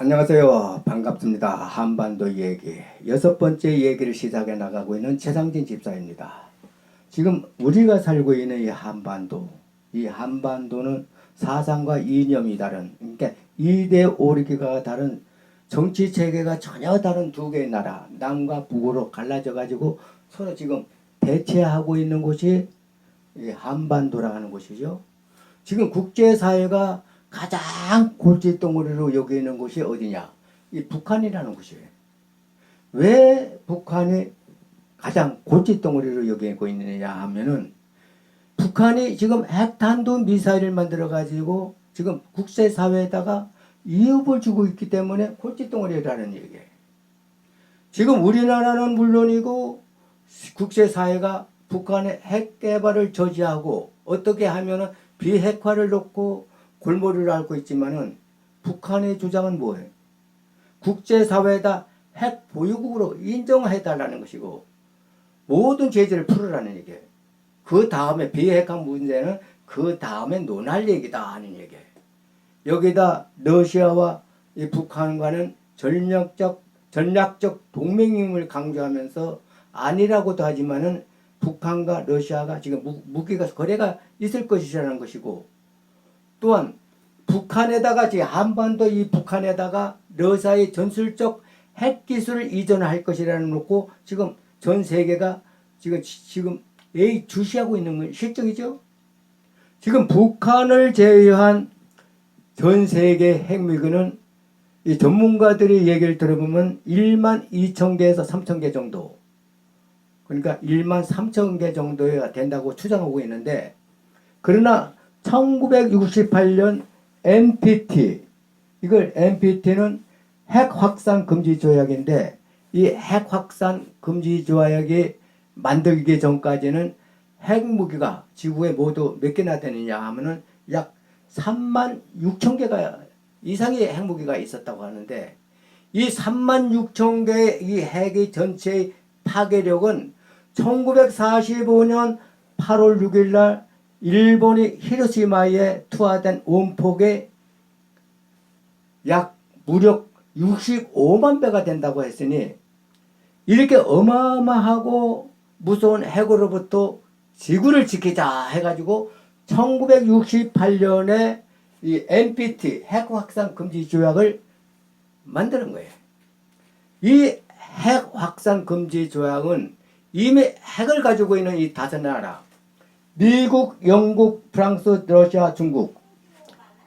안녕하세요. 반갑습니다. 한반도 얘기. 6번째 얘기를 시작해 나가고 있는 최상진 집사입니다. 지금 우리가 살고 있는 이 한반도는 사상과 이념이 다른, 그러니까 이데올로기가 다른 정치 체계가 전혀 다른 두 개의 나라, 남과 북으로 갈라져 가지고 서로 지금 대치하고 있는 곳이 이 한반도라는 곳이죠. 지금 국제사회가 가장 골칫덩어리로 여기는 곳이 어디냐? 이 북한이라는 곳이에요. 왜 북한이 가장 골칫덩어리로 여기고 있느냐 하면은 북한이 지금 핵탄두 미사일을 만들어 가지고 지금 국제사회에다가 위협을 주고 있기 때문에 골칫덩어리라는 얘기예요. 지금 우리나라는 물론이고 국제사회가 북한의 핵 개발을 저지하고 어떻게 하면은 비핵화를 놓고 골머리를 앓고 있지만은 북한의 주장은 뭐예요? 국제사회에다 핵 보유국으로 인정해달라는 것이고 모든 제재를 풀으라는 얘기예요. 그 다음에 비핵화 문제는 그 다음에 논할 얘기다 하는 얘기예요. 여기다 러시아와 이 북한과는 전략적 동맹임을 강조하면서 아니라고도 하지만은 북한과 러시아가 지금 무기가 거래가 있을 것이라는 것이고 또한 북한에다가 지금 한반도 이 북한에다가 러시아의 전술적 핵 기술을 이전할 것이라는 놓고 지금 전 세계가 지금 주시하고 있는 건 실정이죠. 지금 북한을 제외한 전 세계 핵무기는 이 전문가들의 얘기를 들어보면 1만 2천 개에서 3천 개 정도, 그러니까 1만 3천 개 정도가 된다고 추정하고 있는데, 그러나 1968년 NPT, 이걸 NPT는 핵 확산 금지 조약인데 이 핵 확산 금지 조약이 만들기 전까지는 핵무기가 지구에 모두 몇 개나 되느냐 하면은 약 3만 6천 개가 이상의 핵무기가 있었다고 하는데, 이 3만 6천 개의 이 핵의 전체의 파괴력은 1945년 8월 6일 날 일본이 히로시마에 투하된 원폭의 약 무려 65만 배가 된다고 했으니, 이렇게 어마어마하고 무서운 핵으로부터 지구를 지키자 해가지고 1968년에 이 NPT 핵 확산 금지 조약을 만드는 거예요. 이 핵 확산 금지 조약은 이미 핵을 가지고 있는 이 5나라, 미국, 영국, 프랑스, 러시아, 중국,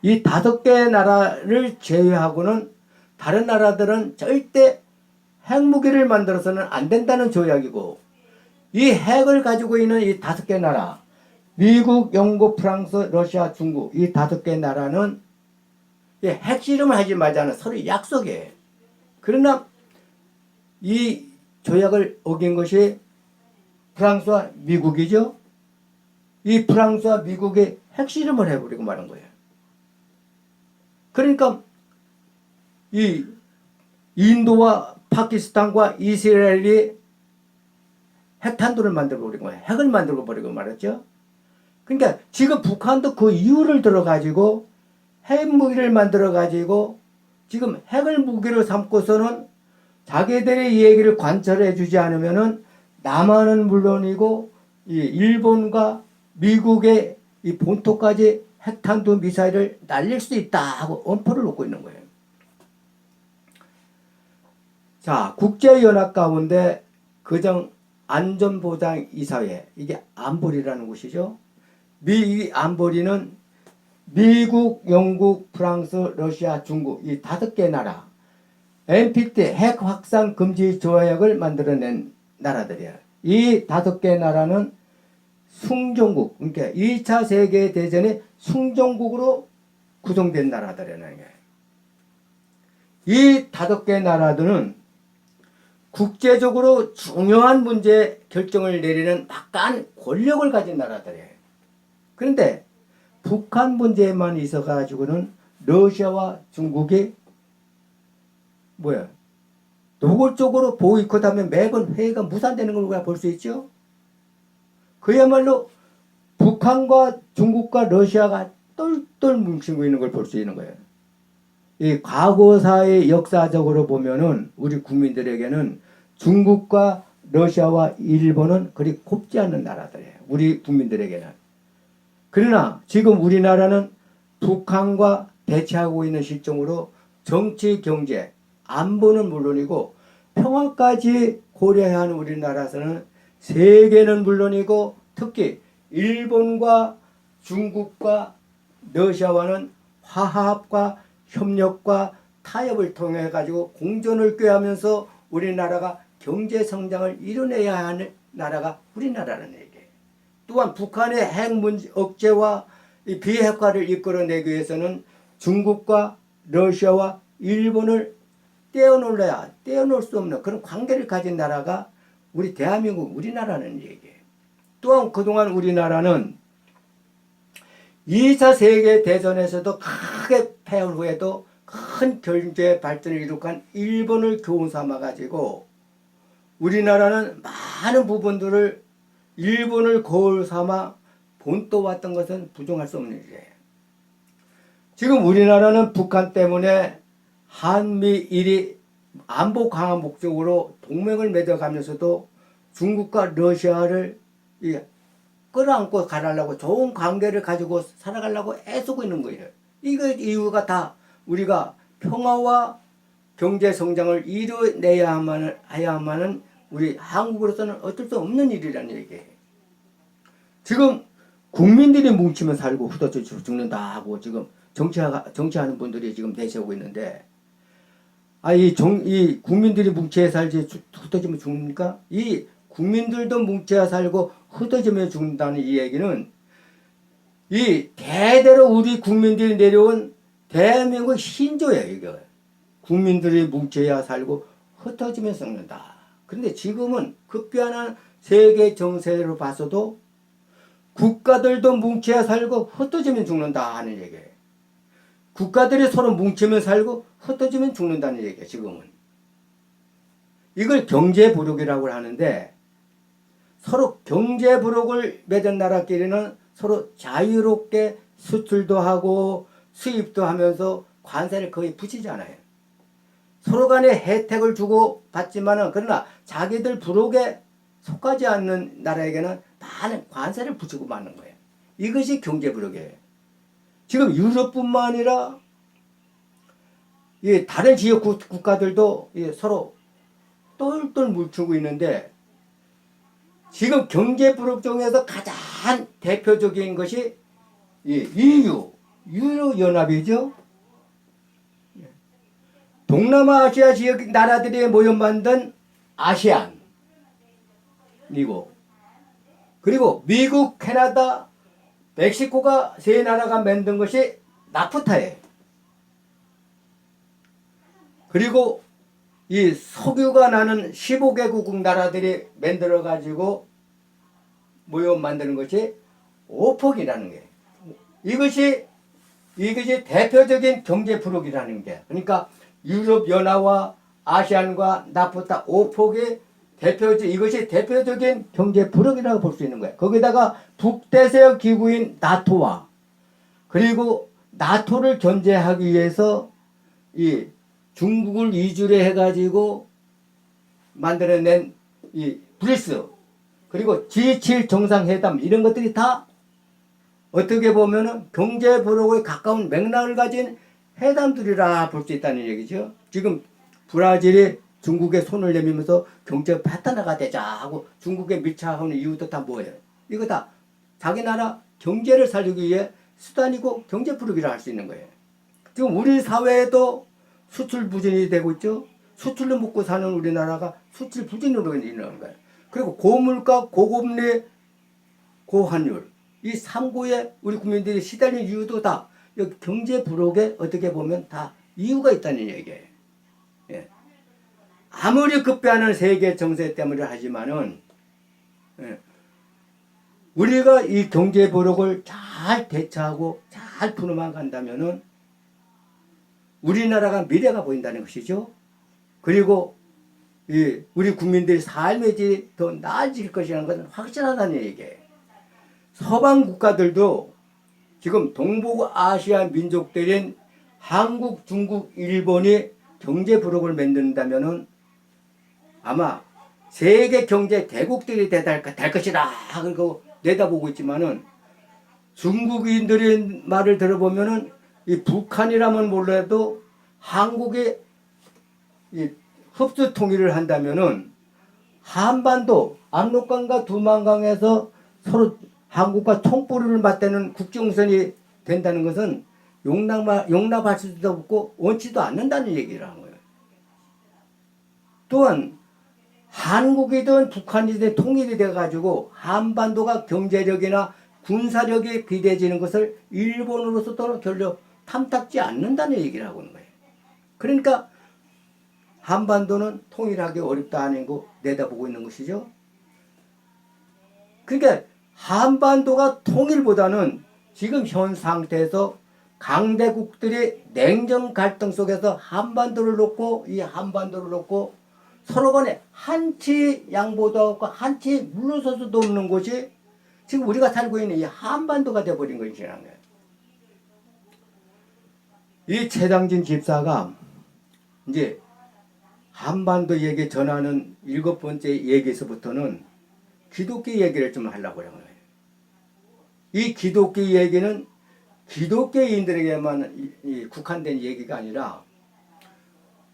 이 5개 나라를 제외하고는 다른 나라들은 절대 핵무기를 만들어서는 안 된다는 조약이고, 이 핵을 가지고 있는 이 5개 나라, 미국, 영국, 프랑스, 러시아, 중국, 이 5개 나라는 핵실험을 하지 말자는 서로 약속이에요. 그러나 이 조약을 어긴 것이 프랑스와 미국이죠. 이 프랑스와 미국이 핵실험을 해버리고 마는 거예요. 그러니까 이 인도와 파키스탄과 이스라엘이 핵탄두를 만들어 버린 거예요. 핵을 만들어 버리고 말았죠. 그러니까 지금 북한도 그 이유를 들어가지고 핵무기를 만들어가지고 지금 핵을 무기로 삼고서는 자기들의 얘기를 관철해 주지 않으면은 남한은 물론이고 이 일본과 미국의 이 본토까지 핵탄두 미사일을 날릴 수 있다 하고 엄포를 놓고 있는 거예요. 자, 국제연합 가운데 그정 안전보장이사회, 이게 안보리라는 곳이죠. 이 안보리는 미국, 영국, 프랑스, 러시아, 중국 이 5개 나라 NPT 핵 확산 금지 조약을 만들어낸 나라들이에요. 이 5개 나라는 숭정국, 그러니까 2차 세계대전의 숭정국으로 구성된 나라들이라는 거예요. 이 5개 나라들은 국제적으로 중요한 문제 결정을 내리는 막강한 권력을 가진 나라들이에요. 그런데 북한 문제만 있어가지고는 러시아와 중국이 노골적으로 보이콧하면 매번 회의가 무산되는 걸 우리가 볼 수 있죠. 그야말로 북한과 중국과 러시아가 똘똘 뭉치고 있는 걸 볼 수 있는 거예요. 이 과거사의 역사적으로 보면은 우리 국민들에게는 중국과 러시아와 일본은 그리 곱지 않는 나라들이에요. 우리 국민들에게는. 그러나 지금 우리나라는 북한과 대치하고 있는 실정으로 정치, 경제, 안보는 물론이고 평화까지 고려해야 하는 우리나라에서는 세계는 물론이고 특히 일본과 중국과 러시아와는 화합과 협력과 타협을 통해 가지고 공존을 꾀하면서 우리나라가 경제 성장을 이뤄내야 하는 나라가 우리나라라는 얘기예요. 또한 북한의 핵 문제 억제와 이 비핵화를 이끌어내기 위해서는 중국과 러시아와 일본을 떼어놓을 수 없는 그런 관계를 가진 나라가 우리 대한민국 우리나라는 얘기예요. 또한 그동안 우리나라는 2차 세계대전에서도 크게 패한 후에도 큰 경제 발전을 이룩한 일본을 교훈 삼아 가지고 우리나라는 많은 부분들을 일본을 거울 삼아 본떠왔던 것은 부정할 수 없는 일이에요. 지금 우리나라는 북한 때문에 한미일이 안보 강화 목적으로 동맹을 맺어가면서도 중국과 러시아를 끌어안고 가려고 좋은 관계를 가지고 살아가려고 애쓰고 있는 거예요. 이거 이유가 다 우리가 평화와 경제 성장을 이뤄내야만은 우리 한국으로서는 어쩔 수 없는 일이라는 얘기예요. 지금 국민들이 뭉치면 살고 흩어져 죽는다 하고 지금 정치하는 분들이 지금 내세우고 있는데 이 국민들이 뭉쳐야 살지 흩어지면 죽습니까? 이 국민들도 뭉쳐야 살고 흩어지면 죽는다는 이 얘기는 이 대대로 우리 국민들이 내려온 대한민국 신조예요. 이거 국민들이 뭉쳐야 살고 흩어지면 썩는다. 그런데 지금은 급변한 세계 정세로 봐서도 국가들도 뭉쳐야 살고 흩어지면 죽는다 하는 얘기예요. 국가들이 서로 뭉치면 살고 흩어지면 죽는다는 얘기예요. 지금은. 이걸 경제부력이라고 하는데 서로 경제부력을 맺은 나라끼리는 서로 자유롭게 수출도 하고 수입도 하면서 관세를 거의 붙이잖아요. 서로 간에 혜택을 주고 받지만은 그러나 자기들 부록에 속하지 않는 나라에게는 많은 관세를 붙이고 마는 거예요. 이것이 경제부력이에요. 지금 유럽뿐만 아니라 다른 지역 국가들도 서로 똘똘 뭉치고 있는데 지금 경제부력 중에서 가장 대표적인 것이 유로연합이죠. 동남아시아 지역 나라들이 모여 만든 아시안 그리고 미국, 캐나다, 멕시코가 세 나라가 만든 것이 나프타예요. 그리고 이 석유가 나는 15개국 나라들이 만들어 가지고 모여 만드는 것이 오펙이라는 게 이것이 대표적인 경제 블록이라는 게 그러니까 유럽 연합과 아시안과 나프타 오펙이 이것이 대표적인 경제 블록이라고 볼 수 있는 거예요. 거기다가 북대서양 기구인 나토와 그리고 나토를 견제하기 위해서 이 중국을 위주로 해가지고 만들어낸 이 브리스 그리고 G7 정상회담 이런 것들이 다 어떻게 보면은 경제 블록에 가까운 맥락을 가진 회담들이라 볼 수 있다는 얘기죠. 지금 브라질이 중국에 손을 내밀면서 경제 파트너가 되자 하고 중국에 밀착하는 이유도 다 뭐예요? 이거 다 자기 나라 경제를 살리기 위해 수단이고 경제 블록이라 할 수 있는 거예요. 지금 우리 사회에도 수출 부진이 되고 있죠. 수출로 먹고 사는 우리나라가 수출 부진으로 인하는 거예요. 그리고 고물가, 고금리, 고환율 이 3고에 우리 국민들이 시달린 이유도 다 여기 경제 블록에 어떻게 보면 다 이유가 있다는 얘기예요. 예. 아무리 급변하는 세계 정세 때문에 하지만은 우리가 이 경제 블록을 잘 대처하고 잘 풀어만 간다면은 우리나라가 미래가 보인다는 것이죠. 그리고 우리 국민들의 삶의 질이 더 나아질 것이라는 것은 확실하다는 얘기예요. 서방 국가들도 지금 동북아시아 민족들인 한국, 중국, 일본이 경제 블록을 만든다면은 아마 세계 경제 대국들이 될 것이다. 그리고 내다보고 있지만은 중국인들의 말을 들어보면은 이 북한이라면 몰라도 한국이 이 흡수 통일을 한다면은 한반도 압록강과 두만강에서 서로 한국과 총불을 맞대는 국경선이 된다는 것은 용납할 수도 없고 원치도 않는다는 얘기를 한 거예요. 또한 한국이든 북한이든 통일이 돼가지고 한반도가 경제력이나 군사력이 비대해지는 것을 일본으로서도 별로 탐탁지 않는다는 얘기를 하고 있는 거예요. 그러니까 한반도는 통일하기 어렵다 하는 거 내다보고 있는 것이죠. 그러니까 한반도가 통일보다는 지금 현 상태에서 강대국들이 냉전 갈등 속에서 한반도를 놓고 이 한반도를 놓고 서로 간에 한치 양보도 없고 한치 물러설 수도 없는 곳이 지금 우리가 살고 있는 이 한반도가 되어버린 것이라는 거예요. 이 최장진 집사가 이제 한반도 얘기 전하는 7번째 얘기에서부터는 기독교 얘기를 좀 하려고 해요. 이 기독교 얘기는 기독교인들에게만 국한된 얘기가 아니라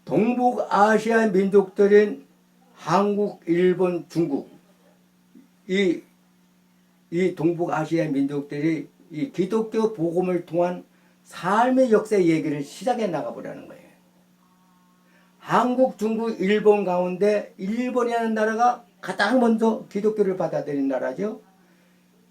동북아시아 민족들인 한국, 일본, 중국 이 동북아시아 민족들이 이 기독교 복음을 통한 삶의 역사 얘기를 시작해 나가보려는 거예요. 한국, 중국, 일본 가운데 일본이라는 나라가 가장 먼저 기독교를 받아들인 나라죠.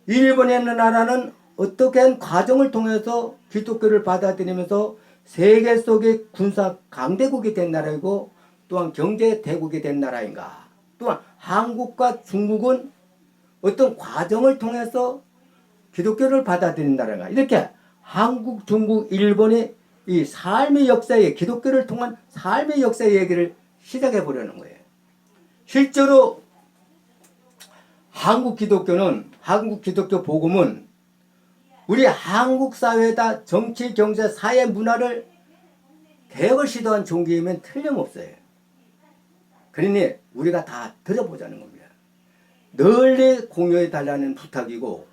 일본이라는 나라는 어떻게 과정을 통해서 기독교를 받아들이면서 세계 속의 군사 강대국이 된 나라이고 또한 경제 대국이 된 나라인가. 또한 한국과 중국은 어떤 과정을 통해서 기독교를 받아들인 나라인가. 이렇게 한국, 중국, 일본의 이 삶의 역사에 기독교를 통한 삶의 역사의 얘기를 시작해 보려는 거예요. 실제로 한국 기독교 복음은 우리 한국 사회에다 정치, 경제, 사회, 문화를 개혁을 시도한 종교이면 틀림없어요. 그러니 우리가 다 들어보자는 겁니다. 널리 공유해 달라는 부탁이고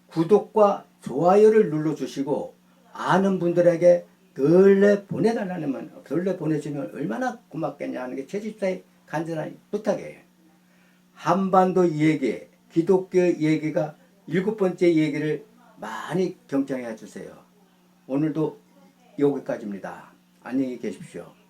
구독과 좋아요를 눌러주시고 아는 분들에게 널리 보내주면 얼마나 고맙겠냐 하는 게 최집사의 간절한 부탁이에요. 한반도 얘기, 기독교 얘기가 7번째 얘기를 많이 경청해 주세요. 오늘도 여기까지입니다. 안녕히 계십시오.